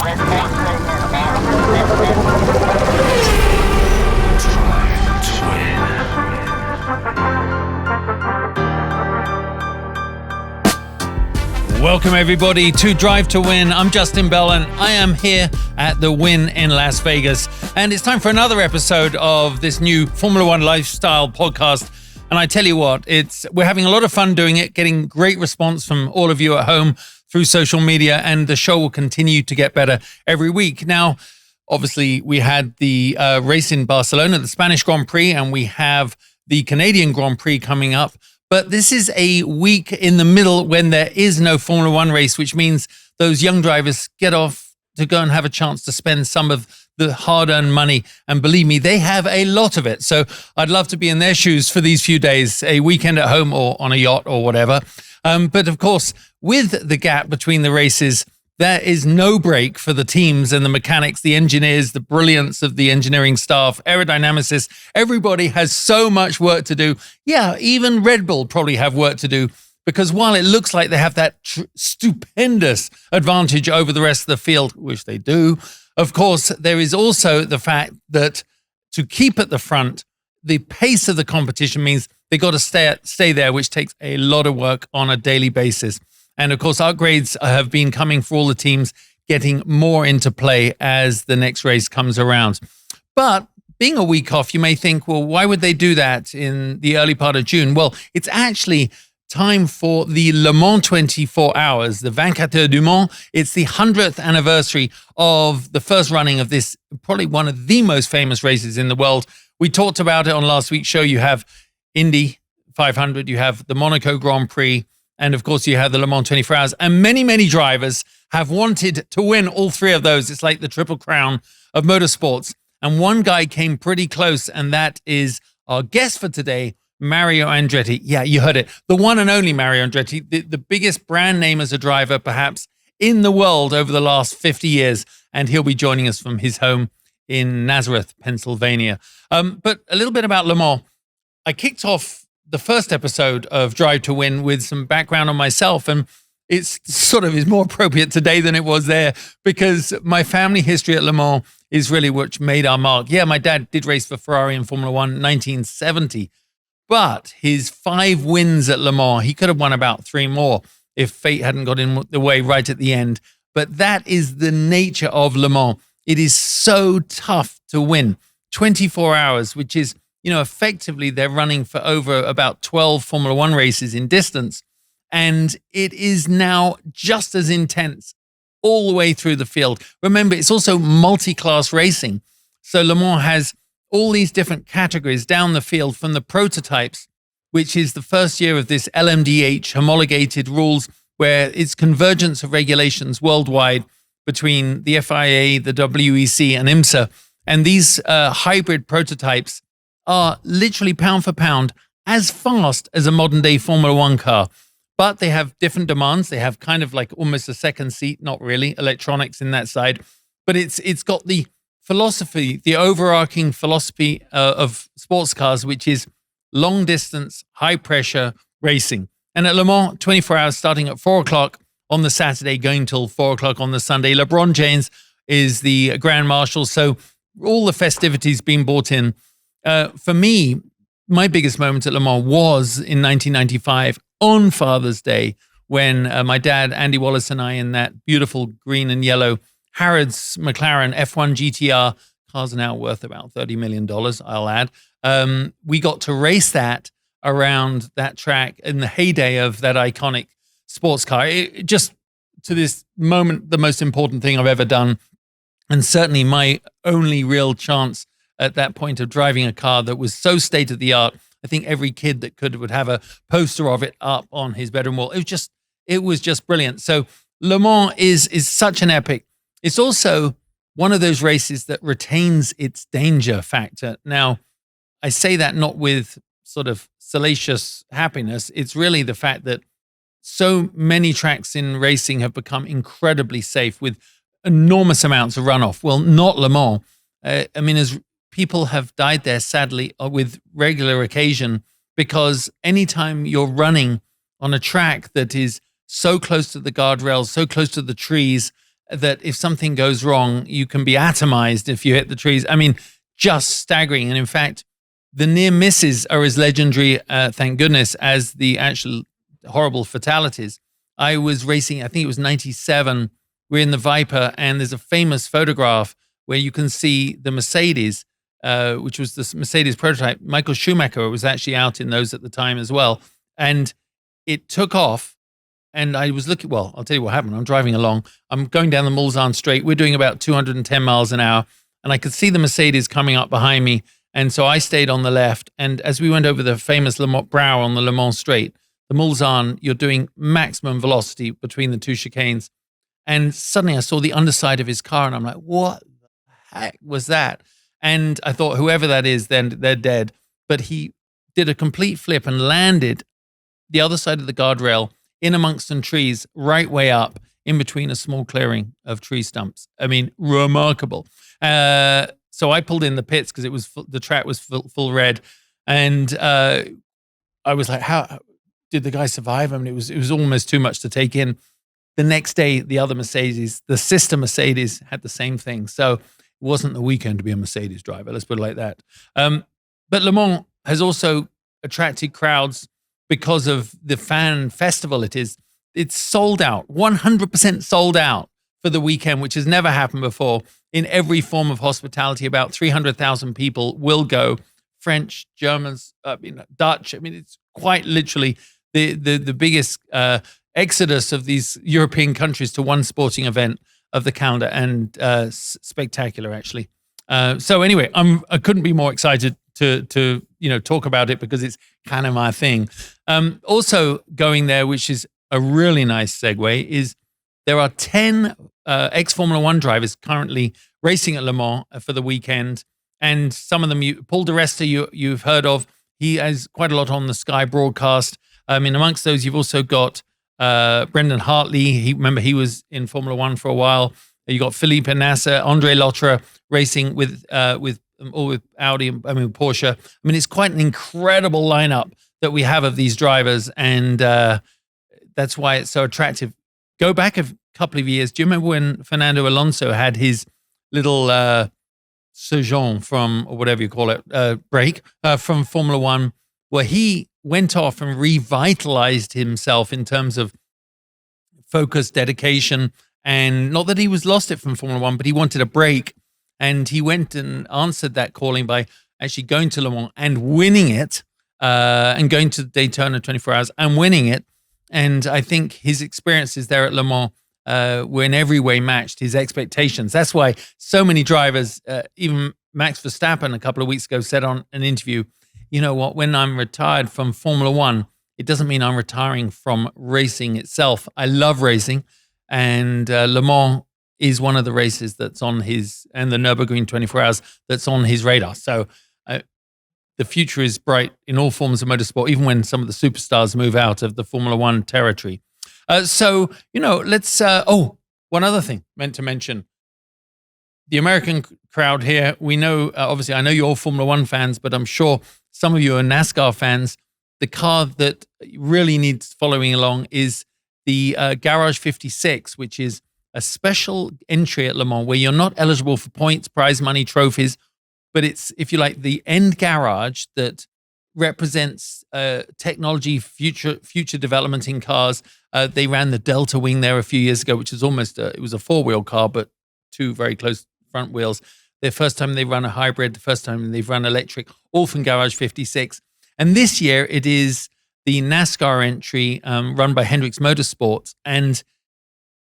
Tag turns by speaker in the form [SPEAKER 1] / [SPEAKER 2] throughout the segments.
[SPEAKER 1] Welcome everybody to Drive to Win. I'm Justin Bell and I am here at the Wynn in Las Vegas. And it's time for another episode of this new Formula One lifestyle podcast. And I tell you what, we're having a lot of fun doing it, getting great response from all of you at home through social media, and the show will continue to get better every week. Now, obviously, we had the race in Barcelona, the Spanish Grand Prix, and we have the Canadian Grand Prix coming up. But this is a week in the middle when there is no Formula One race, which means those young drivers get off to go and have a chance to spend some of the hard-earned money. And believe me, they have a lot of it. So I'd love to be in their shoes for these few days, a weekend at home or on a yacht or whatever. But of course, with the gap between the races, there is no break for the teams and the mechanics, the engineers, the brilliance of the engineering staff, aerodynamicists. Everybody has so much work to do. Yeah, even Red Bull probably have work to do, because while it looks like they have that stupendous advantage over the rest of the field, which they do, of course, there is also the fact that to keep at the front, the pace of the competition means they got to stay there, which takes a lot of work on a daily basis. And of course, upgrades have been coming for all the teams, getting more into play as the next race comes around. But being a week off, you may think, well, why would they do that in the early part of June? Well, it's actually time for the Le Mans 24 hours, the 24 Heures du Mans. It's the 100th anniversary of the first running of this, probably one of the most famous races in the world. We talked about it on last week's show. You have Indy 500, you have the Monaco Grand Prix, and of course, you have the Le Mans 24 hours. And many, many drivers have wanted to win all three of those. It's like the triple crown of motorsports. And one guy came pretty close, and that is our guest for today, Mario Andretti. Yeah, you heard it. The one and only Mario Andretti, the biggest brand name as a driver, perhaps, in the world over the last 50 years. And he'll be joining us from his home in Nazareth, Pennsylvania. But a little bit about Le Mans. I kicked off the first episode of Drive to Win with some background on myself, and it's sort of is more appropriate today than it was there, because my family history at Le Mans is really what made our mark. Yeah, my dad did race for Ferrari in Formula One in 1970, but his 5 wins at Le Mans, he could have won about 3 more if fate hadn't got in the way right at the end. But that is the nature of Le Mans. It is so tough to win. 24 hours, which is, effectively they're running for over about 12 Formula One races in distance. And it is now just as intense all the way through the field. Remember, it's also multi-class racing. So Le Mans has all these different categories down the field, from the prototypes, which is the first year of this LMDH homologated rules, where it's convergence of regulations worldwide between the FIA, the WEC, and IMSA. And these hybrid prototypes are literally pound for pound as fast as a modern day Formula One car. But they have different demands. They have kind of like almost a second seat, not really, electronics in that side. But it's got the philosophy, the overarching philosophy of sports cars, which is long distance, high pressure racing. And at Le Mans, 24 hours starting at 4 o'clock on the Saturday, going till 4 o'clock on the Sunday. LeBron James is the Grand Marshal. So all the festivities being brought in. For me, my biggest moment at Le Mans was in 1995 on Father's Day, when my dad, Andy Wallace, and I, in that beautiful green and yellow Harrods McLaren F1 GTR, cars are now worth about $30 million, I'll add. We got to race that around that track in the heyday of that iconic sports car. It just, to this moment, the most important thing I've ever done. And certainly my only real chance at that point of driving a car that was so state of the art. I think every kid that could would have a poster of it up on his bedroom wall. It was just brilliant. So Le Mans is such an epic. It's also one of those races that retains its danger factor. Now, I say that not with sort of salacious happiness. It's really the fact that so many tracks in racing have become incredibly safe with enormous amounts of runoff. Well, not Le Mans. As people have died there, sadly, with regular occasion, because anytime you're running on a track that is so close to the guardrails, so close to the trees, that if something goes wrong, you can be atomized if you hit the trees. I mean, just staggering. And in fact, the near misses are as legendary, thank goodness, as the actual horrible fatalities. I was racing, I think it was 97. We're in the Viper, and there's a famous photograph where you can see the Mercedes, which was the Mercedes prototype. Michael Schumacher was actually out in those at the time as well. And it took off, and I was looking, well, I'll tell you what happened. I'm driving along. I'm going down the Mulsanne Straight. We're doing about 210 miles an hour, and I could see the Mercedes coming up behind me. And so I stayed on the left. And as we went over the famous brow on the Le Mans Straight, the Mulsanne, you're doing maximum velocity between the two chicanes. And suddenly I saw the underside of his car, and I'm like, what the heck was that? And I thought, whoever that is, then they're dead. But he did a complete flip and landed the other side of the guardrail in amongst some trees, right way up in between a small clearing of tree stumps. I mean, remarkable. So I pulled in the pits because it was the track was full red, and I was like, "How did the guy survive?" I mean, it was almost too much to take in. The next day, the other Mercedes, the sister Mercedes, had the same thing. So it wasn't the weekend to be a Mercedes driver. Let's put it like that. But Le Mans has also attracted crowds because of the fan festival it is. It's sold out, 100% sold out for the weekend, which has never happened before. In every form of hospitality, about 300,000 people will go. French, Germans, Dutch. I mean, it's quite literally the biggest exodus of these European countries to one sporting event of the calendar, and spectacular, actually. So anyway, I couldn't be more excited to talk about it because it's kind of my thing. Also going there, which is a really nice segue, is there are 10 ex-Formula One drivers currently racing at Le Mans for the weekend. And some of them, Paul di Resta, you've heard of. He has quite a lot on the Sky broadcast. Amongst those, you've also got Brendan Hartley. He was in Formula One for a while. You got Felipe Nasser, Andre Lotterer racing with Audi, with Porsche. I mean, it's quite an incredible lineup that we have of these drivers, and that's why it's so attractive. Go back a couple of years. Do you remember when Fernando Alonso had his little sojourn from, or whatever you call it, break from Formula One, where he went off and revitalized himself in terms of focus, dedication, and not that he was lost it from Formula One, but he wanted a break. And he went and answered that calling by actually going to Le Mans and winning it, and going to Daytona 24 Hours and winning it. And I think his experiences there at Le Mans were in every way matched his expectations. That's why so many drivers, even Max Verstappen a couple of weeks ago said on an interview, you know what, when I'm retired from Formula One, it doesn't mean I'm retiring from racing itself. I love racing, and Le Mans is one of the races that's on his, and the Nürburgring 24 Hours that's on his radar. So the future is bright in all forms of motorsport, even when some of the superstars move out of the Formula One territory. So, let's, one other thing meant to mention. The American crowd here, we know, obviously, I know you're all Formula One fans, but I'm sure some of you are NASCAR fans. The car that really needs following along is the Garage 56, which is a special entry at Le Mans where you're not eligible for points, prize money, trophies, but it's, if you like, the end garage that represents technology, future development in cars. They ran the Delta Wing there a few years ago, which is almost it was a four-wheel car, but two very close front wheels. The first time they run a hybrid, the first time they've run electric, all from Garage 56. And this year it is the NASCAR entry run by Hendricks Motorsports, and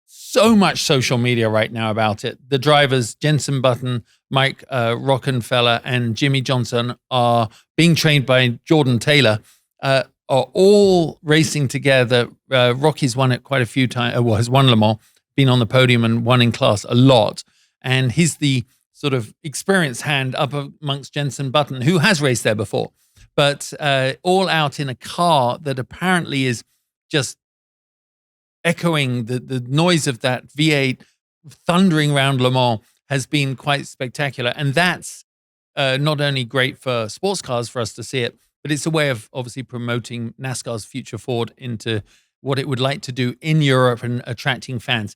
[SPEAKER 1] so much social media right now about it. The drivers, Jenson Button, Mike Rockenfeller, and Jimmy Johnson are being trained by Jordan Taylor, are all racing together. Rocky's won it quite a few times, has won Le Mans, been on the podium and won in class a lot. And he's the sort of experienced hand up amongst Jenson Button, who has raced there before, but all out in a car that apparently is just echoing the noise of that V8 thundering around Le Mans has been quite spectacular. And that's not only great for sports cars for us to see it, but it's a way of obviously promoting NASCAR's future forward into what it would like to do in Europe and attracting fans.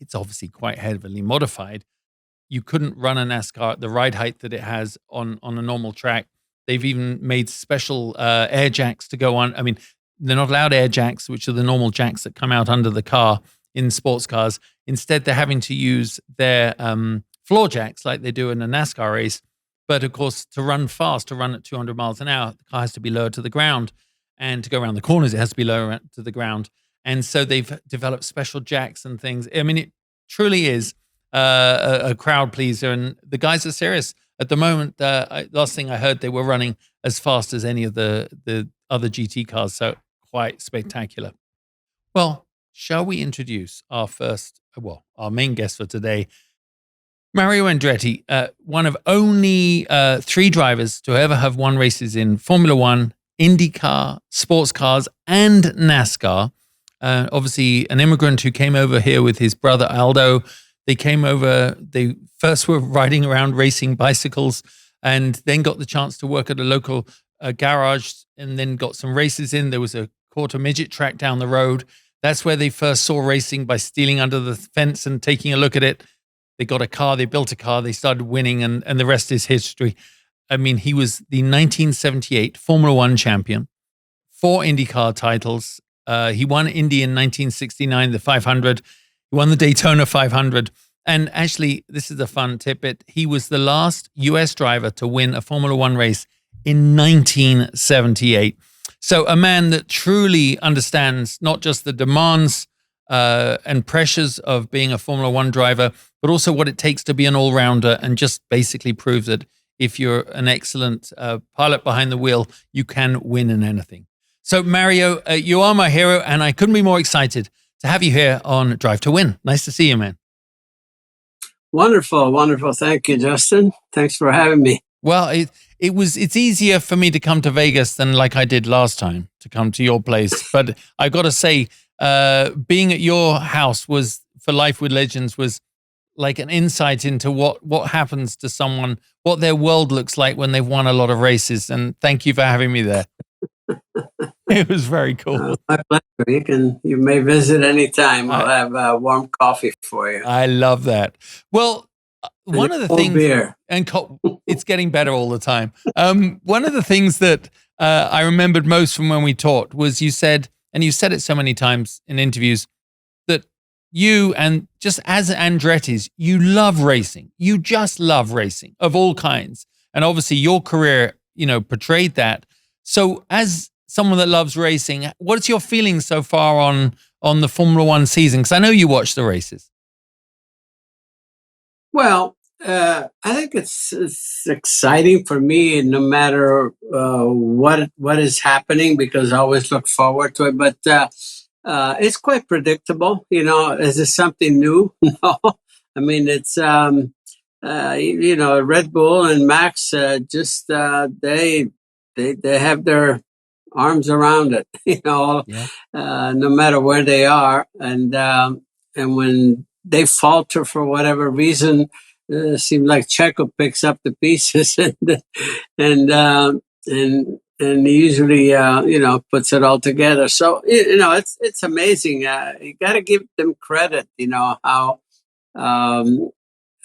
[SPEAKER 1] it's obviously quite heavily modified. You couldn't run a NASCAR at the ride height that it has on a normal track. They've even made special air jacks to go on. I mean, they're not allowed air jacks, which are the normal jacks that come out under the car in sports cars. Instead, they're having to use their floor jacks like they do in a NASCAR race. But of course, to run fast, to run at 200 miles an hour, the car has to be lowered to the ground. And to go around the corners, it has to be lower to the ground. And so they've developed special jacks and things. I mean, it truly is a crowd pleaser. And the guys are serious. At the moment, last thing I heard, they were running as fast as any of the other GT cars. So quite spectacular. Well, shall we introduce our main guest for today, Mario Andretti, one of only 3 drivers to ever have won races in Formula One, IndyCar, sports cars, and NASCAR. Obviously, an immigrant who came over here with his brother Aldo. They came over, they first were riding around racing bicycles and then got the chance to work at a local garage and then got some races in. There was a quarter midget track down the road. That's where they first saw racing, by stealing under the fence and taking a look at it. They got a car, they built a car, they started winning, and the rest is history. I mean, he was the 1978 Formula One champion, 4 IndyCar titles. He won Indy in 1969, the 500. He won the Daytona 500. And actually, this is a fun tidbit. He was the last US driver to win a Formula One race in 1978. So a man that truly understands not just the demands and pressures of being a Formula One driver, but also what it takes to be an all-rounder, and just basically proves that if you're an excellent pilot behind the wheel, you can win in anything. So Mario, you are my hero, and I couldn't be more excited to have you here on Drive to Win. Nice to see you, man.
[SPEAKER 2] Wonderful, wonderful. Thank you, Justin. Thanks for having me.
[SPEAKER 1] Well, it's easier for me to come to Vegas than like I did last time to come to your place. But I got to say, being at your house was for Life with Legends was like an insight into what happens to someone, what their world looks like when they've won a lot of races. And thank you for having me there. It was very cool.
[SPEAKER 2] My pleasure. You may visit anytime. I'll have warm coffee for you.
[SPEAKER 1] I love that. Well, one of the things,
[SPEAKER 2] beer.
[SPEAKER 1] It's getting better all the time. One of the things that I remembered most from when we talked was you said, and you said it so many times in interviews, that you, and just as Andretti's, you love racing. You just love racing of all kinds. And obviously your career, portrayed that. So as someone that loves racing, what's your feelings so far on the Formula One season? Because I know you watch the races.
[SPEAKER 2] Well, I think it's exciting for me, no matter what is happening, because I always look forward to it. But it's quite predictable. Is this something new? No, I mean it's Red Bull and Max they have their arms around it. No matter where they are, and when they falter for whatever reason, it seems like Checo picks up the pieces and he usually puts it all together. So it's amazing. You got to give them credit.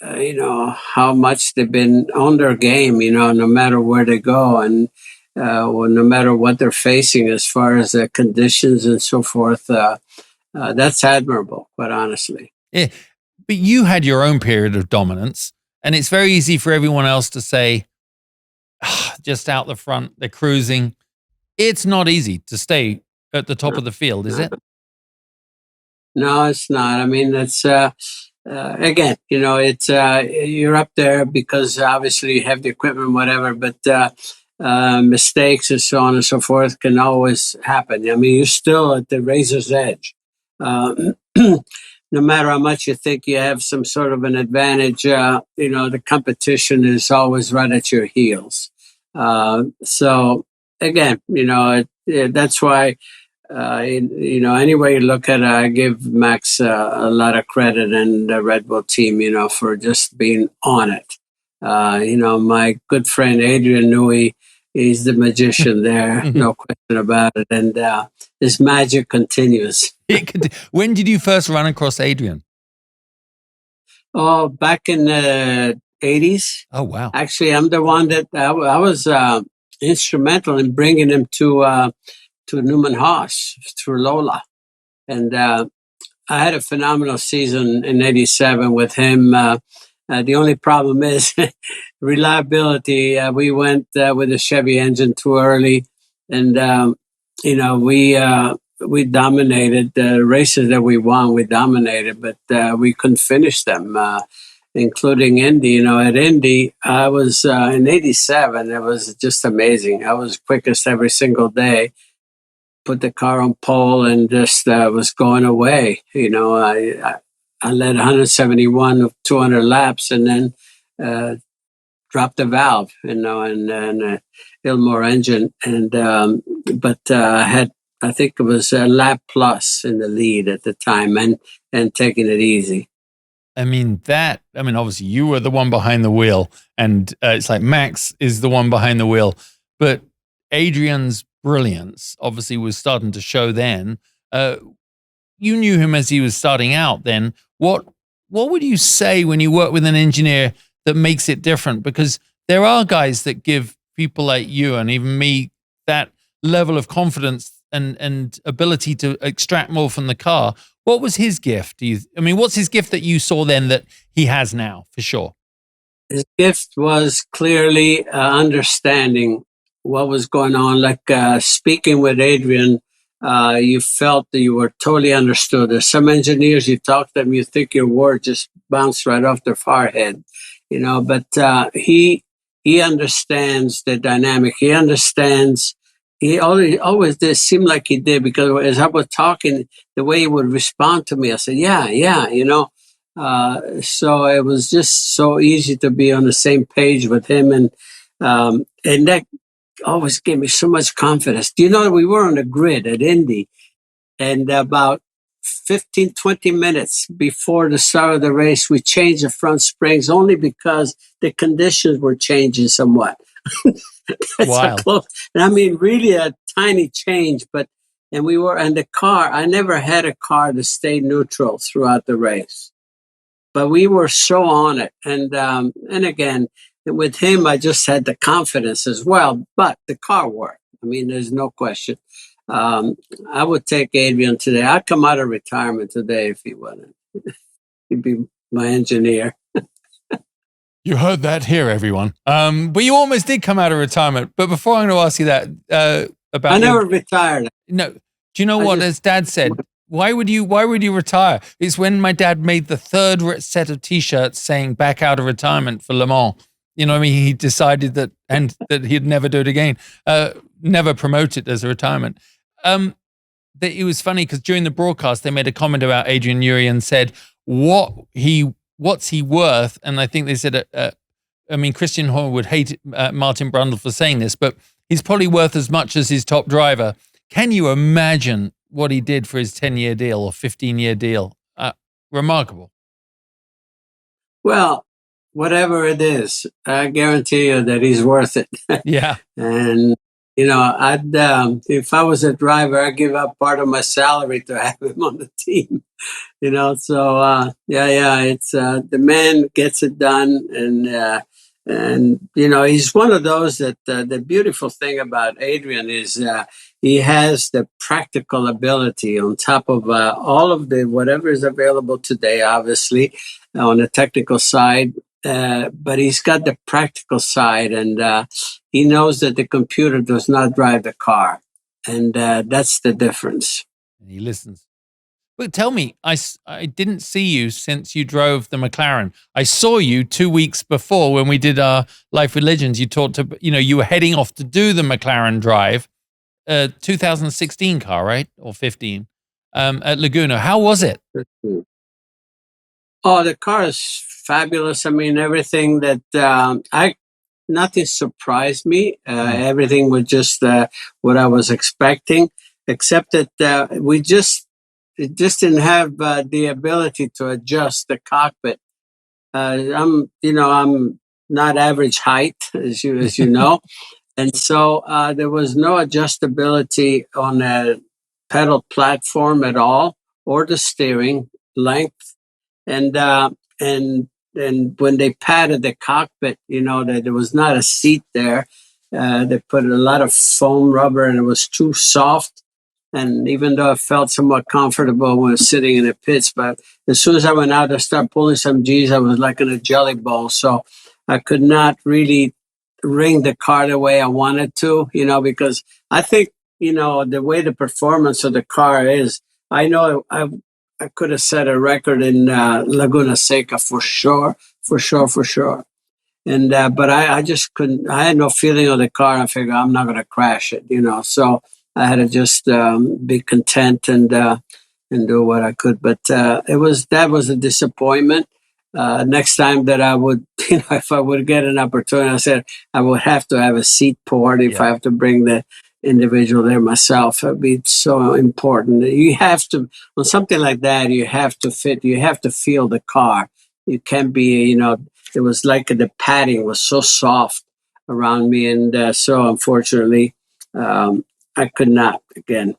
[SPEAKER 2] How much they've been on their game. No matter where they go, and no matter what they're facing as far as the conditions and so forth. That's admirable, quite honestly.
[SPEAKER 1] Yeah, but you had your own period of dominance, and it's very easy for everyone else to say, just out the front, they're cruising. It's not easy to stay at the top of the field, is it?
[SPEAKER 2] No, it's not. I mean, it's again, it's you're up there because obviously you have the equipment, whatever, but mistakes and so on and so forth can always happen. I mean, you're still at the razor's edge. No matter how much you think you have some sort of an advantage, the competition is always right at your heels. So again, that's why, any way you look at it, I give Max a lot of credit and the Red Bull team, for just being on it. My good friend Adrian Newey, he's the magician there, no question about it. And his magic continues.
[SPEAKER 1] When did you first run across Adrian?
[SPEAKER 2] Oh, back in the 80s.
[SPEAKER 1] Oh, wow.
[SPEAKER 2] Actually, I'm the one that I was instrumental in bringing him to Newman Haas through Lola. And I had a phenomenal season in '87 with him. The only problem is reliability. We went with a Chevy engine too early, and we dominated the races that we won. We dominated, but we couldn't finish them, including Indy. At Indy, I was in '87. It was just amazing. I was quickest every single day. Put the car on pole and just was going away. I led 171 of 200 laps and then dropped the valve, and Ilmore engine. But I think it was a lap plus in the lead at the time and taking it easy.
[SPEAKER 1] Obviously you were the one behind the wheel, and it's like Max is the one behind the wheel, but Adrian's brilliance obviously was starting to show then. You knew him as he was starting out then. What would you say when you work with an engineer that makes it different? Because there are guys that give people like you and even me that level of confidence and ability to extract more from the car. What was his gift? What's his gift that you saw then that he has now, for sure?
[SPEAKER 2] His gift was clearly understanding what was going on. Like speaking with Adrian, you felt that you were totally understood. There's some engineers, you talk to them, you think your word just bounced right off their forehead, but he understands the dynamic. He understands. He always did seem like he did, because as I was talking, the way he would respond to me, I said, yeah, so it was just so easy to be on the same page with him. And that always gave me so much confidence. We were on the grid at Indy, and about 15, 20 minutes before the start of the race, we changed the front springs only because the conditions were changing somewhat. That's
[SPEAKER 1] wow.
[SPEAKER 2] Close. And really a tiny change, and the car, I never had a car to stay neutral throughout the race, but we were so on it. And again, with him, I just had the confidence as well, but the car worked. There's no question. I would take Adrian today. I'd come out of retirement today if he wasn't. He'd be my engineer.
[SPEAKER 1] You heard that here, everyone. But you almost did come out of retirement. But before I'm going to ask you that about,
[SPEAKER 2] I never retired.
[SPEAKER 1] No, do you know what? As Dad said, why would you retire? It's when my dad made the third set of T-shirts saying "back out of retirement" for Le Mans. He decided that he'd never do it again, never promote it as a retirement. It was funny because during the broadcast they made a comment about Adrian Newey and said what's he worth? And I think they said, Christian Horner would hate Martin Brundle for saying this, but he's probably worth as much as his top driver. Can you imagine what he did for his 10-year deal or 15-year deal? Remarkable.
[SPEAKER 2] Well, whatever it is, I guarantee you that he's worth it.
[SPEAKER 1] Yeah.
[SPEAKER 2] And, I'd if I was a driver, I'd give up part of my salary to have him on the team. So it's the man gets it done, and he's one of those that the beautiful thing about Adrian is he has the practical ability on top of all of the whatever is available today, obviously on the technical side, but he's got the practical side, and he knows that the computer does not drive the car, and that's the difference.
[SPEAKER 1] And he listens. But tell me, I didn't see you since you drove the McLaren. I saw you 2 weeks before when we did our Life with Legends. You talked to, you were heading off to do the McLaren drive, 2016 car, right? Or 15, at Laguna. How was it?
[SPEAKER 2] Oh, the car is fabulous. Everything that nothing surprised me. Everything was just what I was expecting, except that it just didn't have the ability to adjust the cockpit. I'm not average height, as you know, and so there was no adjustability on the pedal platform at all, or the steering length, and and when they padded the cockpit, that there was not a seat there. They put a lot of foam rubber, and it was too soft. And even though I felt somewhat comfortable when I was sitting in the pits, but as soon as I went out to start pulling some G's, I was like in a jelly bowl. So I could not really ring the car the way I wanted to, because I think, the way the performance of the car is, I know I could have set a record in Laguna Seca for sure, for sure, for sure. And but I just couldn't. I had no feeling of the car. I figured I'm not going to crash it, So I had to just be content and do what I could. But that was a disappointment. Next time that I would, if I would get an opportunity, I said I would have to have a seat port if I have to bring the individual there myself. It'd be so important. You have to, on something like that, you have to feel the car. You can't be, it was like the padding was so soft around me. And so unfortunately, I could not, again,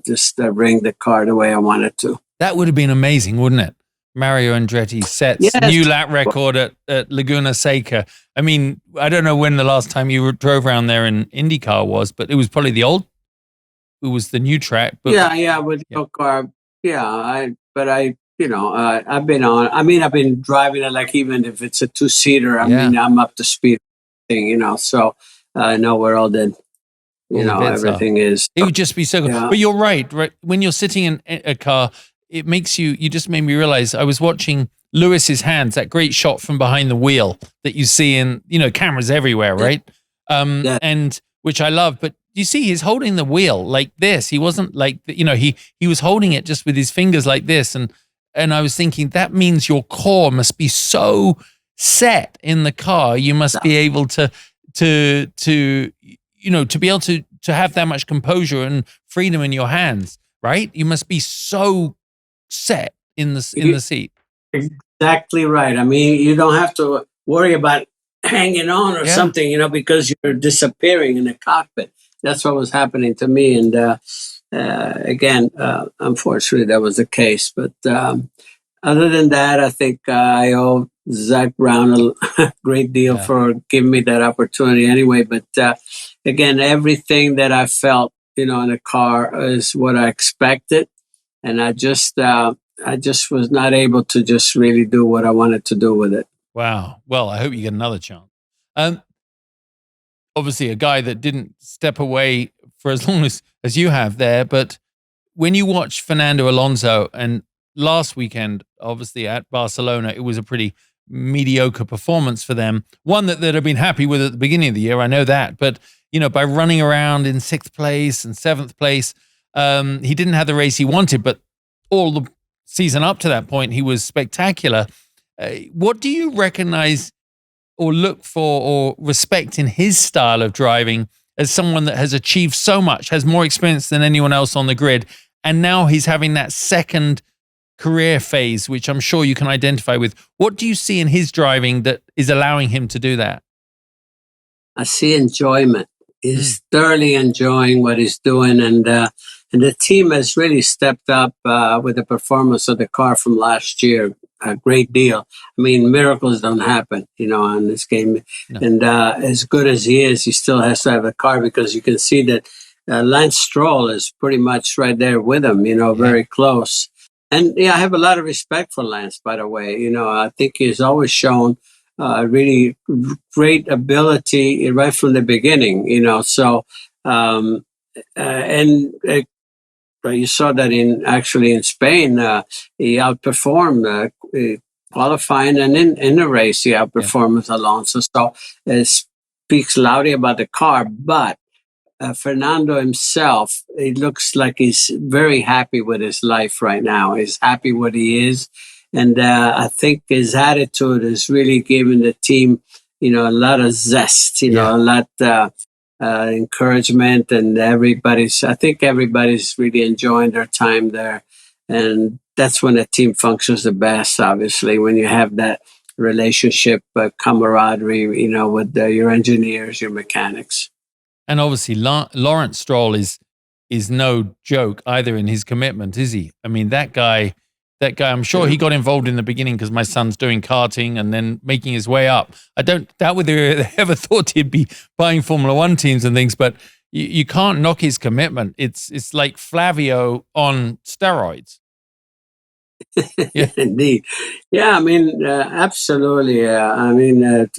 [SPEAKER 2] just ring the car the way I wanted to.
[SPEAKER 1] That would have been amazing, wouldn't it? Mario Andretti sets new lap record at Laguna Seca. I mean, I don't know when the last time you drove around there in IndyCar was, but it was probably it was the new track. But,
[SPEAKER 2] with the car. Yeah, I've been driving it, like, even if it's a two-seater, I'm up to speed, so I know where all the, everything is.
[SPEAKER 1] It would just be so good. Yeah. But you're right. When you're sitting in a car, it makes you just made me realize I was watching Lewis's hands, that great shot from behind the wheel that you see in, cameras everywhere, right? And which I love, but you see he's holding the wheel like this. He wasn't like, he was holding it just with his fingers like this. And I was thinking that means your core must be so set in the car. You must be able to be able to have that much composure and freedom in your hands, right? You must be so set in the seat.
[SPEAKER 2] Exactly right. I mean, you don't have to worry about hanging on or something, because you're disappearing in the cockpit. That's what was happening to me. And again, unfortunately, that was the case. But other than that, I think I owe Zach Brown a great deal for giving me that opportunity anyway. But again, everything that I felt, in the car is what I expected. And I just was not able to just really do what I wanted to do with it.
[SPEAKER 1] Wow. Well, I hope you get another chance. Obviously, a guy that didn't step away for as long as you have there. But when you watch Fernando Alonso, and last weekend, obviously at Barcelona, it was a pretty mediocre performance for them. One that they'd have been happy with at the beginning of the year. I know that. But, by running around in 6th place and 7th place, he didn't have the race he wanted, but all the season up to that point, he was spectacular. What do you recognize or look for or respect in his style of driving as someone that has achieved so much, has more experience than anyone else on the grid, and now he's having that second career phase, which I'm sure you can identify with? What do you see in his driving that is allowing him to do that?
[SPEAKER 2] I see enjoyment. He's thoroughly enjoying what he's doing, and the team has really stepped up with the performance of the car from last year a great deal. I mean, miracles don't happen, in this game. No. And as good as he is, he still has to have a car, because you can see that Lance Stroll is pretty much right there with him, very close. And I have a lot of respect for Lance, by the way. I think he's always shown really great ability right from the beginning, So, you saw that in Spain, he outperformed qualifying, and in the race he outperformed Alonso. So it speaks loudly about the car. But Fernando himself, it looks like he's very happy with his life right now. He's happy what he is. And I think his attitude is really giving the team, a lot of zest, a lot encouragement, and I think everybody's really enjoying their time there. And that's when a team functions the best, obviously, when you have that relationship, camaraderie, with your engineers, your mechanics.
[SPEAKER 1] And obviously, Lawrence Stroll is no joke either in his commitment, is he? I mean, that guy that guy. I'm sure he got involved in the beginning because my son's doing karting and then making his way up. I don't doubt whether he ever thought he'd be buying Formula One teams and things, but you can't knock his commitment. It's like Flavio on steroids.
[SPEAKER 2] Yeah. Indeed. Yeah, I mean, absolutely. I mean,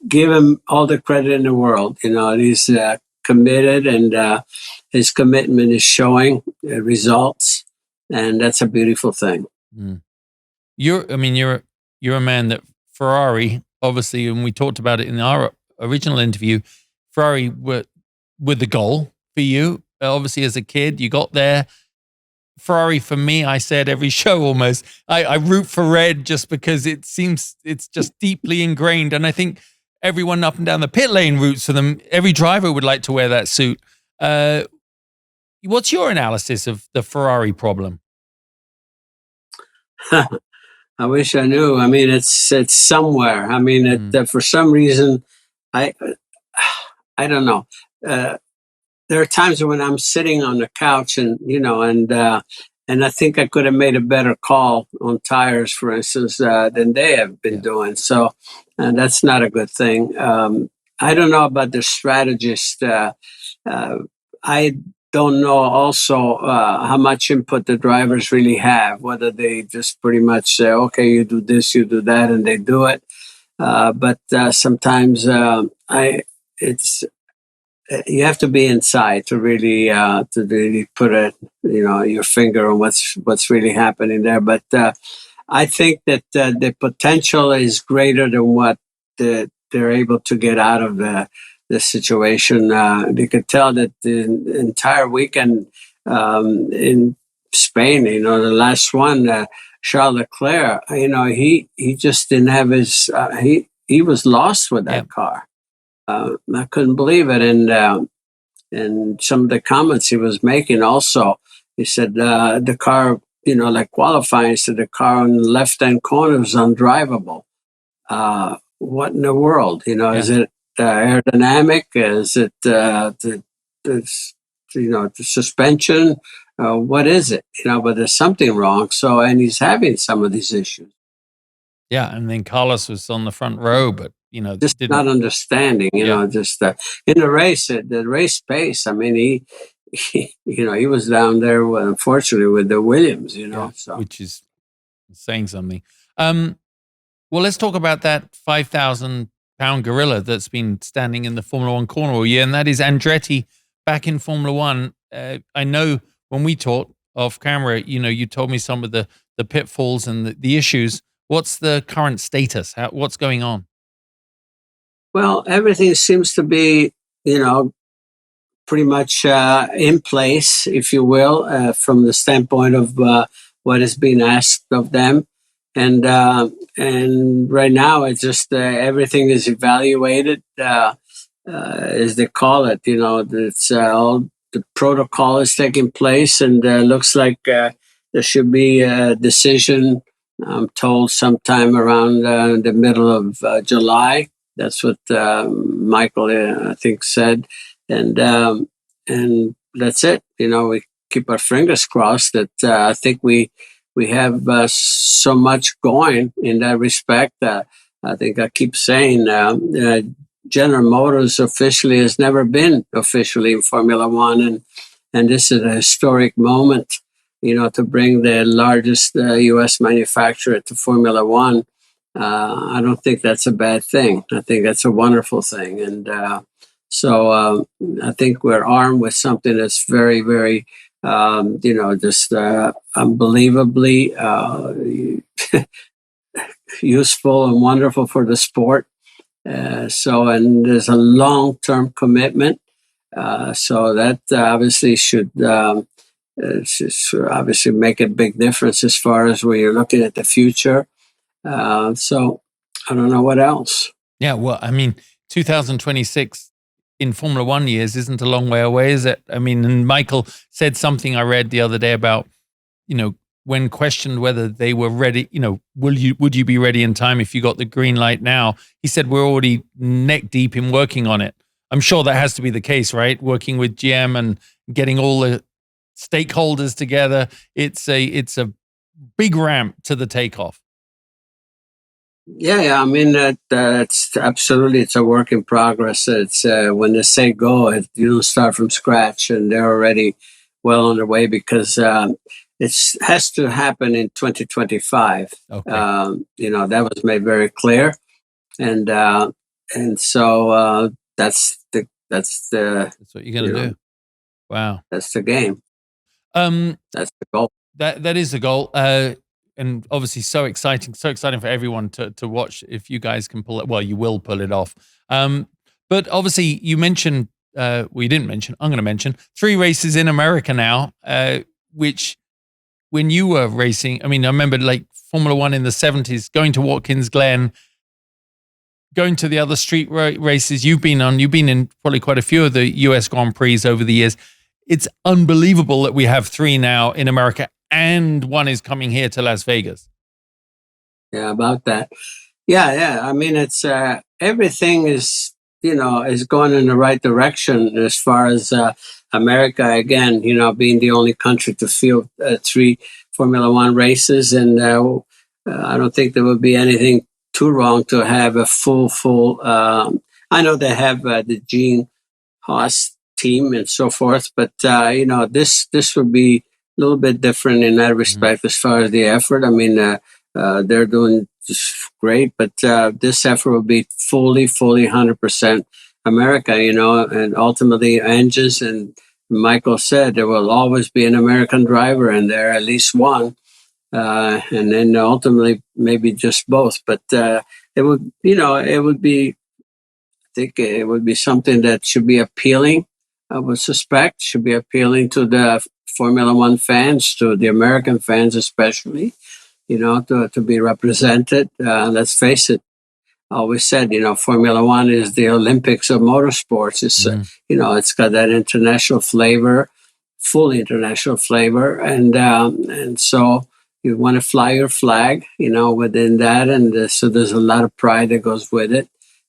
[SPEAKER 2] give him all the credit in the world. He's committed, and his commitment is showing results, and that's a beautiful thing.
[SPEAKER 1] Mm. You're a man that Ferrari, obviously, and we talked about it in our original interview, Ferrari were the goal for you. Obviously, as a kid, you got there. Ferrari, for me, I said every show almost, I root for red just because it seems it's just deeply ingrained. And I think everyone up and down the pit lane roots for them. Every driver would like to wear that suit. What's your analysis of the Ferrari problem?
[SPEAKER 2] I wish I knew. I mean, it's somewhere. I mean, for some reason, I don't know. There are times when I'm sitting on the couch and I think I could have made a better call on tires, for instance, than they have been doing. So that's not a good thing. I don't know about the strategist. I don't know also how much input the drivers really have, whether they just pretty much say, okay, you do this, you do that, and they do it. But sometimes you have to be inside to really put your finger on what's really happening there. But I think that the potential is greater than what they're able to get out of the situation. They could tell that the entire weekend in Spain, the last one, Charles Leclerc, he just didn't have his. He was lost with that car. I couldn't believe it, and some of the comments he was making also, he said the car, like qualifying, he said the car on the left-hand corner was undrivable. What in the world? Is it aerodynamic? Is it the suspension? What is it? But there's something wrong. So, and he's having some of these issues.
[SPEAKER 1] Yeah, and then Carlos was on the front row, but
[SPEAKER 2] just not understanding. Just in the race, the race pace. I mean, he was down there, unfortunately, with the Williams.
[SPEAKER 1] Which is saying something. Well, let's talk about that 5,000-pound gorilla that's been standing in the Formula One corner all year, and that is Andretti back in Formula One. I know when we talked off camera, you told me some of the pitfalls and the issues. What's the current status? What's going on?
[SPEAKER 2] Well, everything seems to be, pretty much in place, if you will, from the standpoint of what is being asked of them. And right now, it's just everything is evaluated, as they call it. It's all the protocol is taking place, and looks like there should be a decision. I'm told sometime around the middle of July. That's what Michael, I think, said, and that's it. We keep our fingers crossed that I think we have so much going in that respect. I think I keep saying General Motors officially has never been officially in Formula One, and this is a historic moment. To bring the largest U.S. manufacturer to Formula One. I don't think that's a bad thing. I think that's a wonderful thing. And so I think we're armed with something that's very, very, just unbelievably useful and wonderful for the sport. And there's a long-term commitment. So that obviously should obviously make a big difference as far as where you're looking at the future. So I don't know what else.
[SPEAKER 1] Yeah, well, I mean, 2026 in Formula One years isn't a long way away, is it? I mean, and Michael said something I read the other day about, when questioned whether they were ready, would you be ready in time if you got the green light now? He said, we're already neck deep in working on it. I'm sure that has to be the case, right? Working with GM and getting all the stakeholders together. It's a big ramp to the takeoff.
[SPEAKER 2] Yeah. I mean, it's absolutely, it's a work in progress. It's when they say go, you don't start from scratch, and they're already well on their way because it has to happen in 2025.
[SPEAKER 1] Okay.
[SPEAKER 2] That was made very clear, and so that's
[SPEAKER 1] what you're gonna do. Wow,
[SPEAKER 2] that's the game. That's the goal.
[SPEAKER 1] That is the goal. And obviously so exciting for everyone to watch if you guys can pull it. Well, you will pull it off. But obviously you mentioned, you didn't mention, I'm going to mention 3 races in America now, which when you were racing, I mean, I remember like Formula One in the 70s, going to Watkins Glen, going to the other street races you've been in probably quite a few of the US Grand Prix over the years. It's unbelievable that we have 3 now in America, and 1 is coming here to Las Vegas.
[SPEAKER 2] Yeah, about that. Yeah. I mean, it's everything is going in the right direction as far as America. Again, being the only country to field 3 Formula One races, and I don't think there would be anything too wrong to have a full. I know they have the Gene Haas team and so forth, but this would be a little bit different in that respect as far as the effort. I mean, they're doing just great, but this effort will be fully 100% America, and ultimately engines. And Michael said there will always be an American driver in there, at least one, and then ultimately maybe just both. But it would be, I think it would be something that should be appealing. I would suspect should be appealing to the Formula One fans, to the American fans especially, to be represented. Let's face it, I always said, Formula One is the Olympics of motorsports. It's, it's got that international flavor, fully international flavor. And so you want to fly your flag, within that. And so there's a lot of pride that goes with it.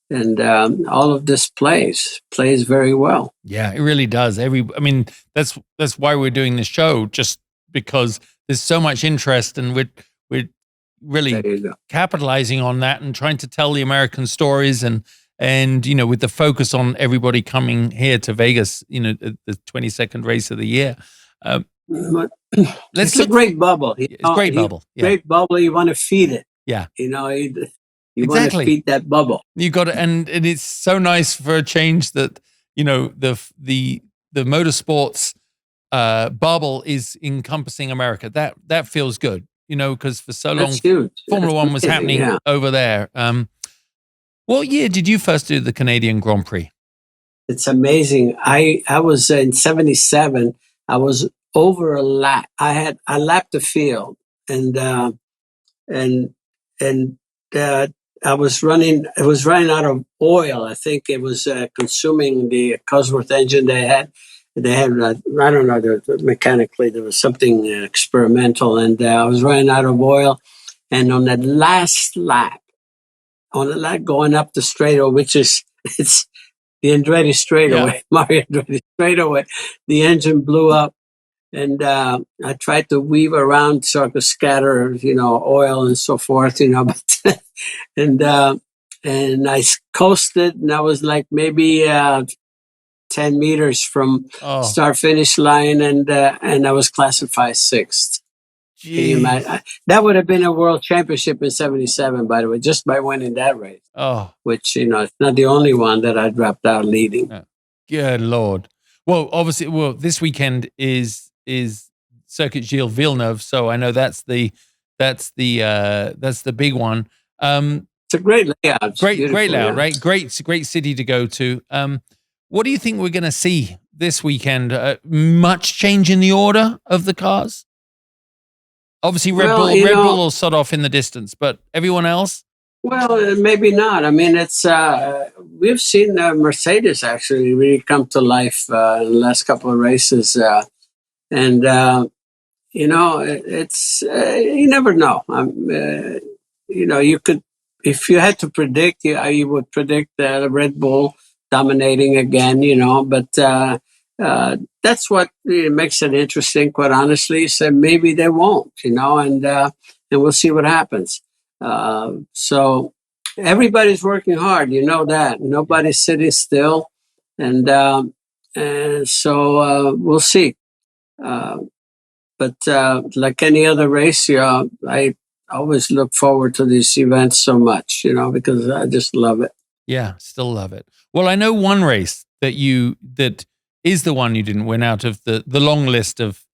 [SPEAKER 2] And all of this plays very well.
[SPEAKER 1] Yeah, it really does. That's why we're doing this show, just because there's so much interest, and we're really capitalizing on that and trying to tell the American stories, and with the focus on everybody coming here to Vegas, the 22nd race of the year.
[SPEAKER 2] It's a great bubble.
[SPEAKER 1] It's a great bubble. Yeah.
[SPEAKER 2] Great bubble. You want to feed it.
[SPEAKER 1] Yeah.
[SPEAKER 2] You want to feed that bubble.
[SPEAKER 1] You got it, and it's so nice for a change that the motorsports bubble is encompassing America. That feels good, because for so long Formula One was happening over there. What year did you first do the Canadian Grand Prix?
[SPEAKER 2] It's amazing. I was in 77. I was over a lap. I lapped the field, and I was running. It was running out of oil. I think it was consuming the Cosworth engine they had. They had, I don't know, mechanically there was something experimental, and I was running out of oil. And on that last lap, going up the straightaway, it's the Andretti straightaway, Mario Andretti straightaway, the engine blew up. And I tried to weave around so I could scatter, oil and so forth, but and I coasted, and I was like maybe 10 meters from start finish line, and I was classified 6th. That would have been a world championship in 77, by the way, just by winning that race. Which it's not the only one that I dropped out leading.
[SPEAKER 1] Good Lord. Well, obviously, this weekend is Circuit Gilles Villeneuve, so I know that's the big one.
[SPEAKER 2] It's a great layout.
[SPEAKER 1] Great layout, right? Great city to go to. What do you think we're going to see this weekend? Much change in the order of the cars? Obviously, Red Bull will sort off in the distance, but everyone else?
[SPEAKER 2] Well, maybe not. I mean, it's we've seen Mercedes actually really come to life in the last couple of races. It's you never know. You could, if you had to predict, you would predict Red Bull dominating again. But that's what makes it interesting, quite honestly. So maybe they won't, and we'll see what happens. So everybody's working hard, that. Nobody's sitting still, and so we'll see. But like any other race, I always look forward to these events so much, because I just love it.
[SPEAKER 1] Yeah, still love it. Well, I know one race that is the one you didn't win out of the long list of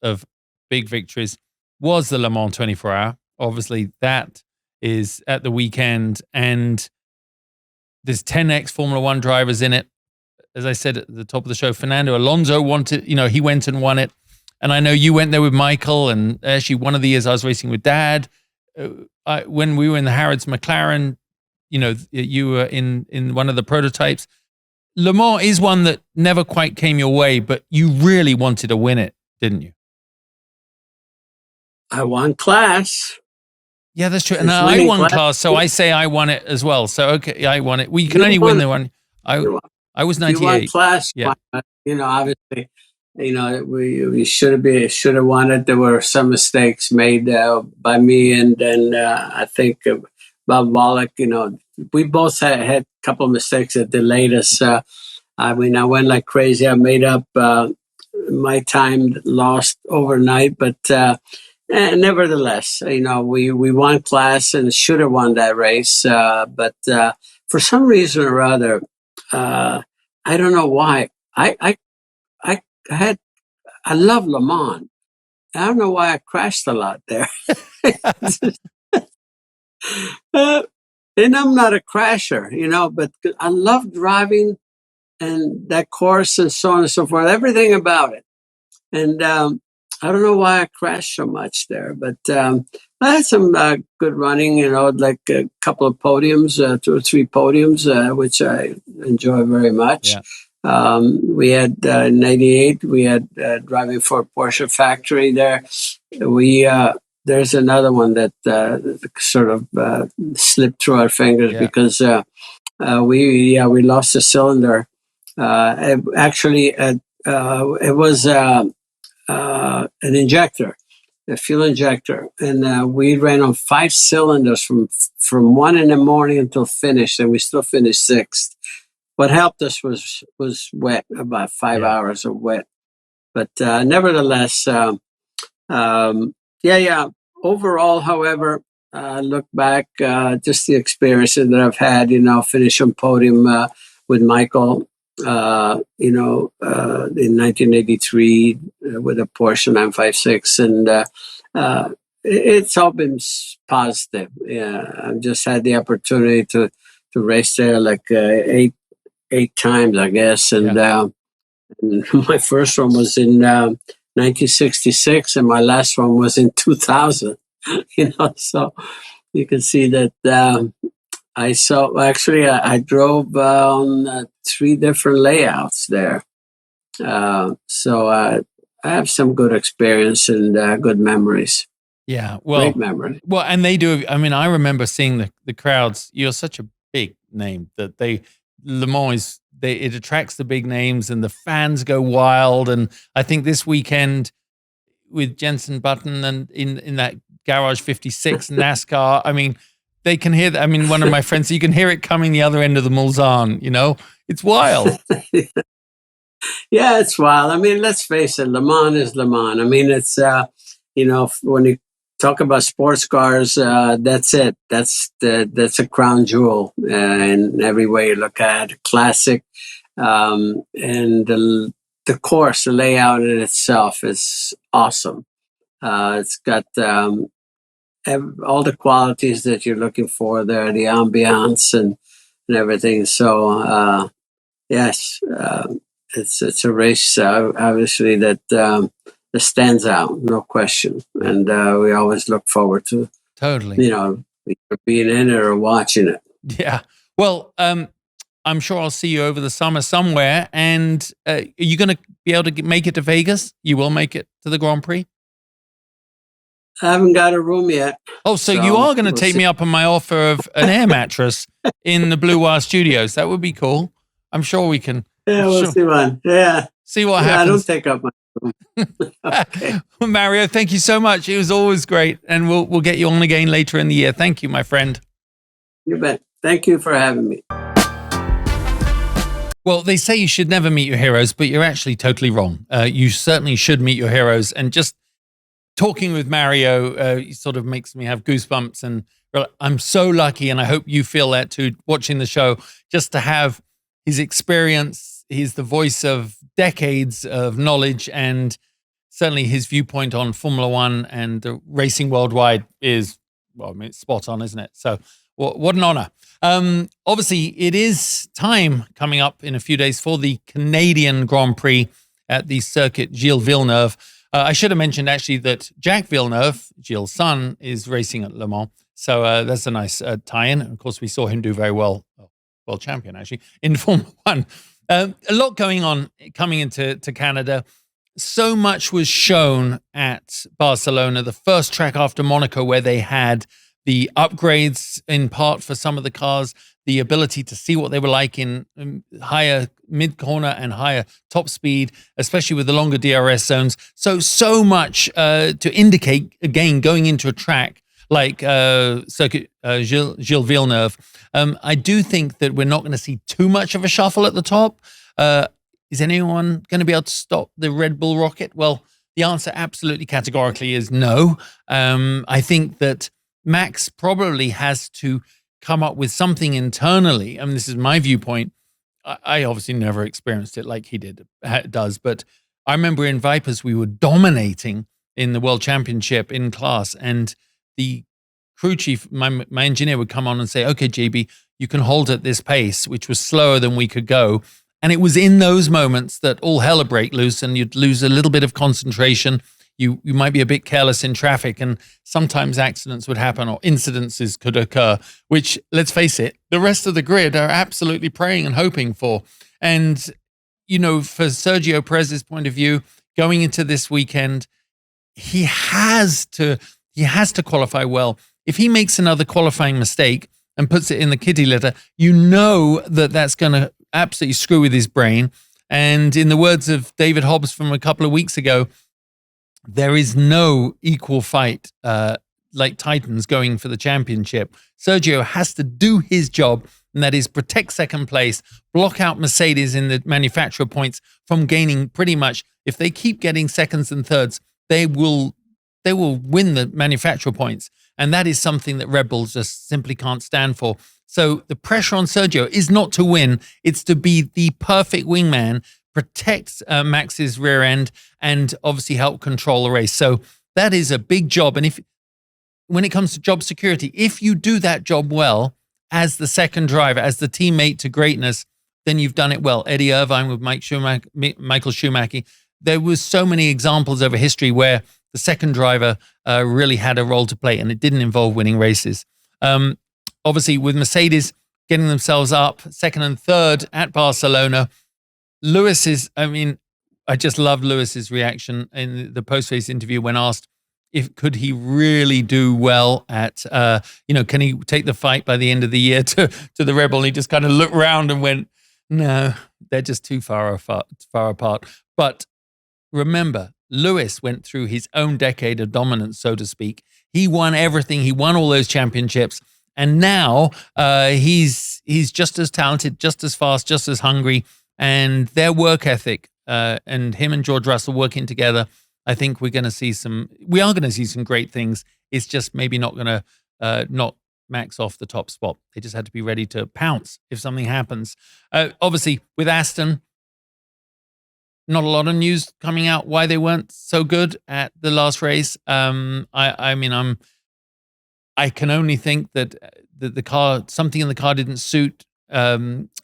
[SPEAKER 1] big victories was the Le Mans 24-hour. Obviously, that is at the weekend, and there's 10 Formula One drivers in it. As I said at the top of the show, Fernando Alonso wanted, he went and won it. And I know you went there with Michael, and actually one of the years I was racing with Dad, when we were in the Harrods McLaren, you were in one of the prototypes. Le Mans is one that never quite came your way, but you really wanted to win it, didn't you?
[SPEAKER 2] I won class.
[SPEAKER 1] Yeah, that's true. And I won class, so I say I won it as well. So, okay, I won it. Well, you can only win the one. I was 98.
[SPEAKER 2] You won class.
[SPEAKER 1] Yeah.
[SPEAKER 2] Obviously, we should have won it. There were some mistakes made by me, and then I think Bob Wallach, we both had a couple of mistakes that delayed us. I went like crazy. I made up my time lost overnight, but nevertheless, we won class and should have won that race. But for some reason or other, I don't know why. I love Le Mans. I don't know why I crashed a lot there. And I'm not a crasher, but I love driving and that course and so on and so forth, everything about it. And I don't know why I crashed so much there, but I had some good running, like a couple of podiums, 2 or 3 podiums, which I enjoy very much. Yeah. We had in '98, we had driving for a Porsche factory there. There's another one that sort of slipped through our fingers because we lost a cylinder. Actually, it was an injector, a fuel injector, and we ran on 5 cylinders from 1 in the morning until finished, and we still finished 6th. What helped us was wet, about 5 hours of wet, but nevertheless. Overall, however, look back, just the experiences that I've had, finish on podium with Michael, in 1983 with a Porsche 956, and it's all been positive. Yeah, I've just had the opportunity to race there like 8 times, I guess, and my first one was in 1966, and my last one was in 2000. So you can see that I drove on 3 different layouts there. So I have some good experience and good memories.
[SPEAKER 1] Yeah, well,
[SPEAKER 2] great memory.
[SPEAKER 1] Well, and they do. I mean, I remember seeing the crowds. You're such a big name that Le Mans it attracts the big names, and the fans go wild. And I think this weekend with Jensen Button and in that Garage 56 NASCAR, I mean, they can hear that. I mean, one of my friends, you can hear it coming the other end of the Mulsanne. It's wild.
[SPEAKER 2] Yeah, it's wild. I mean, let's face it, Le Mans is Le Mans. I mean, it's when you talk about sports cars, that's it. That's a crown jewel in every way you look at it. Classic, and the course, the layout in itself is awesome. It's got all the qualities that you're looking for there, the ambiance and everything. So yes, it's a race obviously that stands out, no question, and we always look forward to
[SPEAKER 1] totally,
[SPEAKER 2] either being in it or watching it.
[SPEAKER 1] Yeah. Well, I'm sure I'll see you over the summer somewhere. And are you going to be able to make it to Vegas? You will make it to the Grand Prix?
[SPEAKER 2] I haven't got a room yet.
[SPEAKER 1] Oh, so you are going to take me up on my offer of an air mattress in the Blue Wire Studios. That would be cool. I'm sure we can.
[SPEAKER 2] Yeah, we'll see one. Yeah.
[SPEAKER 1] See what
[SPEAKER 2] Yeah, I don't
[SPEAKER 1] happens.
[SPEAKER 2] take up my room. Okay.
[SPEAKER 1] Mario, thank you so much. It was always great. And we'll get you on again later in the year. Thank you, my friend.
[SPEAKER 2] You bet. Thank you for having me.
[SPEAKER 1] Well, they say you should never meet your heroes, but you're actually totally wrong. You certainly should meet your heroes. And just talking with Mario sort of makes me have goosebumps. And I'm so lucky, and I hope you feel that too, watching the show, just to have his experience. He's the voice of decades of knowledge, and certainly his viewpoint on Formula One and the racing worldwide is, well, I mean, it's spot on, isn't it? So what an honor. Obviously, it is time coming up in a few days for the Canadian Grand Prix at the circuit Gilles Villeneuve. I should have mentioned actually that Jacques Villeneuve, Gilles' son, is racing at Le Mans. So that's a nice tie-in. Of course, we saw him do very well, world champion actually, in Formula One. A lot going on coming into Canada. So much was shown at Barcelona, the first track after Monaco, where they had the upgrades in part for some of the cars, the ability to see what they were like in higher mid-corner and higher top speed, especially with the longer DRS zones. So much to indicate, again, going into a track like Circuit Gilles Villeneuve. I do think that we're not going to see too much of a shuffle at the top. Is anyone going to be able to stop the Red Bull rocket? Well, the answer absolutely categorically is no. I think that Max probably has to come up with something internally. I mean, this is my viewpoint. I obviously never experienced it like he does, but I remember in Vipers, we were dominating in the World Championship in class, and the crew chief, my engineer, would come on and say, okay, JB, you can hold at this pace, which was slower than we could go. And it was in those moments that all hell would break loose, and you'd lose a little bit of concentration. You might be a bit careless in traffic, and sometimes accidents would happen or incidences could occur, which, let's face it, the rest of the grid are absolutely praying and hoping for. And, you know, for Sergio Perez's point of view, going into this weekend, he has to qualify well. If he makes another qualifying mistake and puts it in the kitty litter, you know that that's going to absolutely screw with his brain. And in the words of David Hobbs from a couple of weeks ago, there is no equal fight like Titans going for the championship. Sergio has to do his job, and that is protect second place, block out Mercedes in the manufacturer points from gaining pretty much. If they keep getting seconds and thirds, they will win the manufacturer points. And that is something that Red Bull just simply can't stand for. So the pressure on Sergio is not to win. It's to be the perfect wingman, protect Max's rear end, and obviously help control the race. So that is a big job. And when it comes to job security, if you do that job well as the second driver, as the teammate to greatness, then you've done it well. Eddie Irvine with Michael Schumacher. There was so many examples over history where the second driver really had a role to play, and it didn't involve winning races. Obviously, with Mercedes getting themselves up second and third at Barcelona, I just loved Lewis's reaction in the post-race interview when asked could he really do well at, can he take the fight by the end of the year to the Red Bull? And he just kind of looked around and went, no, they're just too far apart. But remember, Lewis went through his own decade of dominance, so to speak. He won everything. He won all those championships. And now he's just as talented, just as fast, just as hungry. And their work ethic and him and George Russell working together, I think we are going to see some great things. It's just maybe not going to knock Max off the top spot. They just had to be ready to pounce if something happens. Obviously, with Aston, not a lot of news coming out why they weren't so good at the last race. I can only think that something in the car didn't suit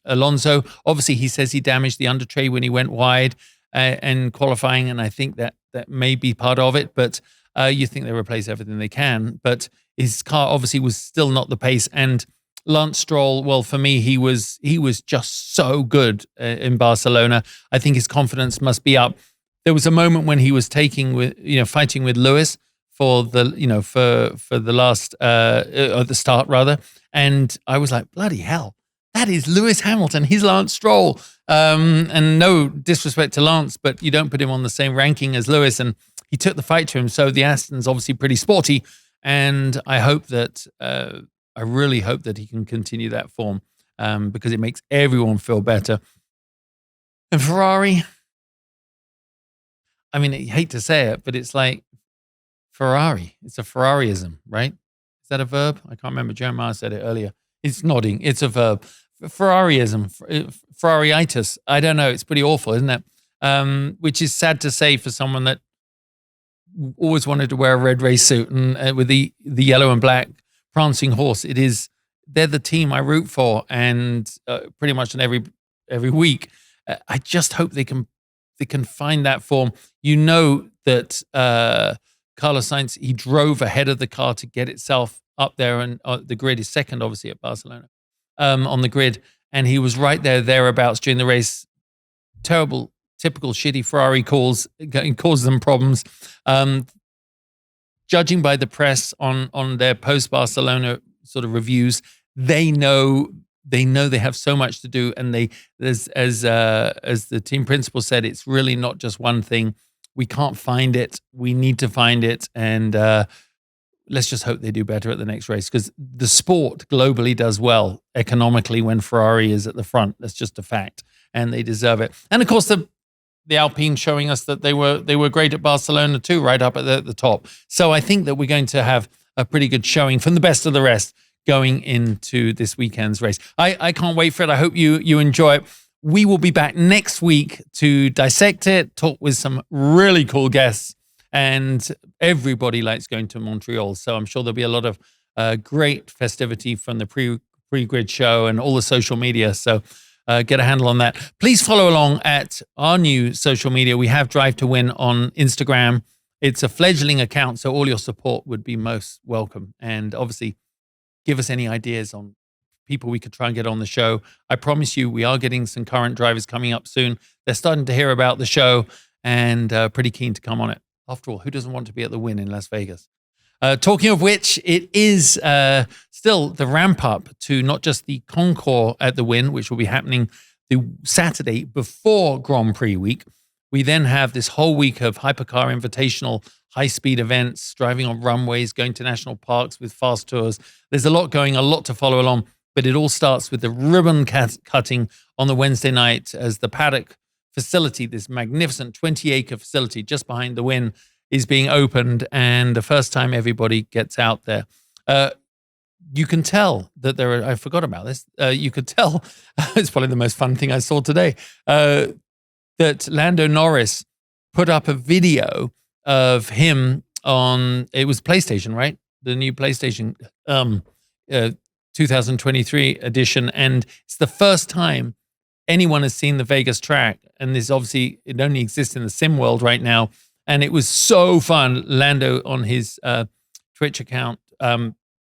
[SPEAKER 1] Alonso. Obviously, he says he damaged the under tray when he went wide and qualifying, and I think that may be part of it. But you think they replace everything they can. But his car obviously was still not the pace. And Lance Stroll, well, for me, he was just so good in Barcelona. I think his confidence must be up. There was a moment when he was fighting with Lewis for the last at the start rather, and I was like, bloody hell, that is Lewis Hamilton. He's Lance Stroll. And no disrespect to Lance, but you don't put him on the same ranking as Lewis. And he took the fight to him. So the Aston's obviously pretty sporty. And I hope that, I really hope that he can continue that form because it makes everyone feel better. And Ferrari, I mean, I hate to say it, but it's like Ferrari. It's a Ferrariism, right? Is that a verb? I can't remember. Jeremiah said it earlier. It's nodding. It's a verb. Ferrariism, Ferrariitis. I don't know. It's pretty awful, isn't it? Which is sad to say for someone that always wanted to wear a red race suit and with the yellow and black prancing horse. They're the team I root for, and pretty much in every week. I just hope they can find that form. You know that Carlos Sainz, he drove ahead of the car to get itself up there, and the grid is second, obviously, at Barcelona on the grid, and he was right thereabouts during the race. Terrible, typical shitty Ferrari calls caused them problems. Judging by the press on their post-Barcelona sort of reviews, they know they have so much to do, and as the team principal said, it's really not just one thing. We can't find it. We need to find it, and let's just hope they do better at the next race, because the sport globally does well economically when Ferrari is at the front. That's just a fact, and they deserve it. And of course, the Alpine showing us that they were great at Barcelona too, right up at the top. So I think that we're going to have a pretty good showing from the best of the rest going into this weekend's race. I can't wait for it. I hope you enjoy it. We will be back next week to dissect it, talk with some really cool guests, and everybody likes going to Montreal. So I'm sure there'll be a lot of great festivity from the pre-grid show and all the social media. So get a handle on that. Please follow along at our new social media. We have Drive to Win on Instagram. It's a fledgling account, so all your support would be most welcome. And obviously, give us any ideas on people we could try and get on the show. I promise you, we are getting some current drivers coming up soon. They're starting to hear about the show and pretty keen to come on it. After all, who doesn't want to be at the Wynn in Las Vegas? Talking of which, it is still the ramp up to not just the Concours at the Wynn, which will be happening the Saturday before Grand Prix week. We then have this whole week of hypercar invitational high-speed events, driving on runways, going to national parks with fast tours. There's a lot going, a lot to follow along, but it all starts with the ribbon cutting on the Wednesday night as the paddock facility, this magnificent 20-acre facility just behind the Wynn, is being opened, and the first time everybody gets out there. You can tell that there are, I forgot about this, you could tell, it's probably the most fun thing I saw today, that Lando Norris put up a video of him on, it was PlayStation, right? The new PlayStation 2023 edition, and it's the first time anyone has seen the Vegas track, and this obviously, it only exists in the sim world right now, and it was so fun. Lando on his Twitch account,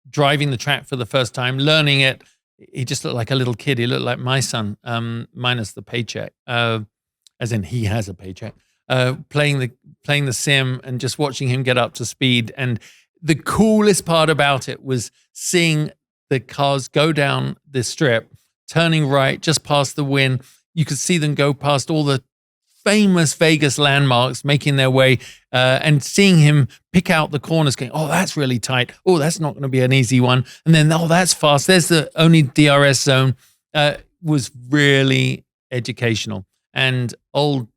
[SPEAKER 1] driving the track for the first time, learning it. He just looked like a little kid. He looked like my son, minus the paycheck, as in he has a paycheck. Playing the sim and just watching him get up to speed. And the coolest part about it was seeing the cars go down the strip, turning right just past the Wynn. You could see them go past all the famous Vegas landmarks, making their way, and seeing him pick out the corners, going, oh, that's really tight. Oh, that's not going to be an easy one. And then, oh, that's fast. There's the only DRS zone. Was really educational. And old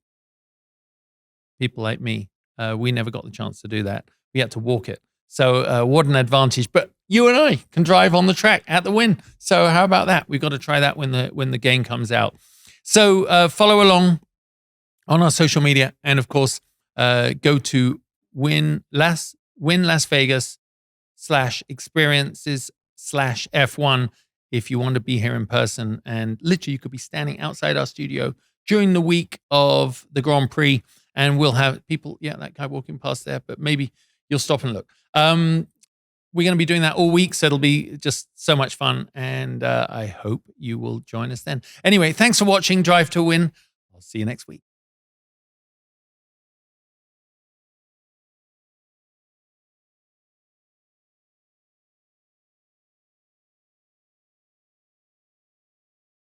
[SPEAKER 1] people like me, we never got the chance to do that. We had to walk it. So what an advantage. But you and I can drive on the track at the Wynn. So how about that? We've got to try that when the game comes out. So follow along on our social media, and of course, go to Wynn Las Vegas /experiences/F1 if you want to be here in person. And literally, you could be standing outside our studio during the week of the Grand Prix, and we'll have people, yeah, that guy walking past there, but maybe you'll stop and look. We're going to be doing that all week, so it'll be just so much fun, and I hope you will join us then. Anyway, thanks for watching Drive to Win. I'll see you next week.